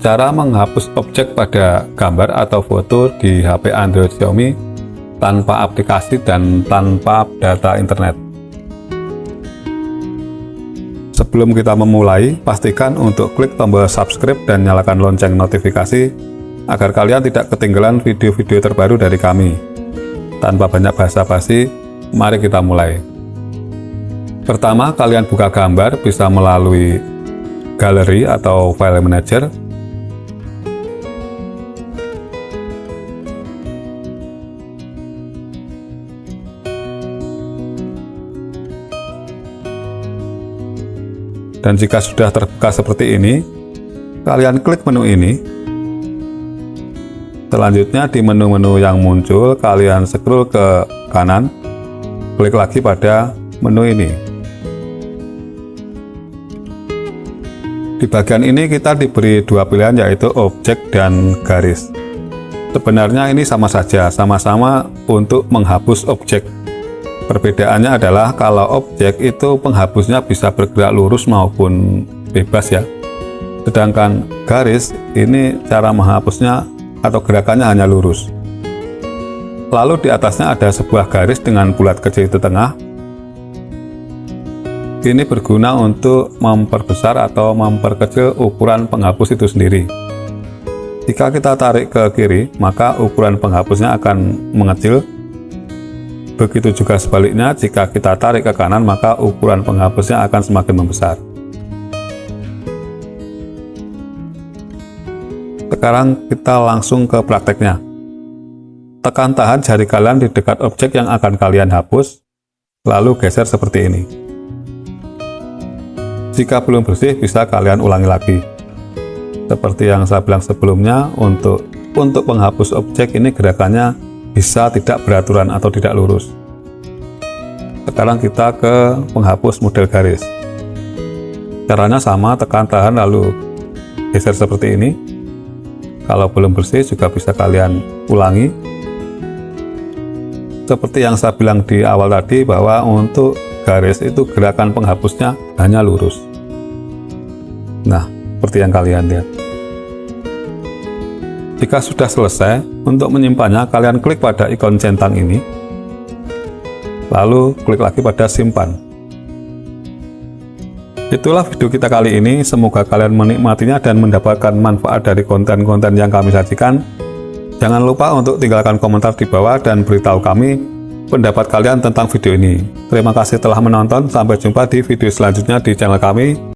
Cara menghapus objek pada gambar atau foto di HP Android Xiaomi tanpa aplikasi dan tanpa data internet. Sebelum kita memulai, pastikan untuk klik tombol subscribe dan nyalakan lonceng notifikasi agar kalian tidak ketinggalan video-video terbaru dari kami. Tanpa banyak basa-basi, mari kita mulai. Pertama, kalian buka gambar bisa melalui galeri atau file manager. Dan jika sudah terbuka seperti ini, kalian klik menu ini. Selanjutnya di menu-menu yang muncul, kalian scroll ke kanan, klik lagi pada menu ini. Di bagian ini kita diberi dua pilihan, yaitu objek dan garis. Sebenarnya ini sama saja, sama-sama untuk menghapus objek. Perbedaannya adalah kalau objek itu penghapusnya bisa bergerak lurus maupun bebas ya. Sedangkan garis ini cara menghapusnya atau gerakannya hanya lurus. Lalu di atasnya ada sebuah garis dengan bulat kecil di tengah. Ini berguna untuk memperbesar atau memperkecil ukuran penghapus itu sendiri. Jika kita tarik ke kiri, maka ukuran penghapusnya akan mengecil. Begitu juga sebaliknya, jika kita tarik ke kanan, maka ukuran penghapusnya akan semakin membesar. Sekarang kita langsung ke prakteknya. Tekan tahan jari kalian di dekat objek yang akan kalian hapus, lalu geser seperti ini. Jika belum bersih, bisa kalian ulangi lagi. Seperti yang saya bilang sebelumnya, untuk penghapus objek ini gerakannya bisa tidak beraturan atau tidak lurus. Sekarang kita ke penghapus model garis. Caranya sama, tekan tahan lalu geser seperti ini. Kalau belum bersih juga bisa kalian ulangi. Seperti yang saya bilang di awal tadi, bahwa untuk garis itu gerakan penghapusnya hanya lurus. Nah, seperti yang kalian lihat. Jika sudah selesai, untuk menyimpannya kalian klik pada ikon centang ini, lalu klik lagi pada simpan. Itulah video kita kali ini, semoga kalian menikmatinya dan mendapatkan manfaat dari konten-konten yang kami sajikan. Jangan lupa untuk tinggalkan komentar di bawah dan beritahu kami pendapat kalian tentang video ini. Terima kasih telah menonton, sampai jumpa di video selanjutnya di channel kami.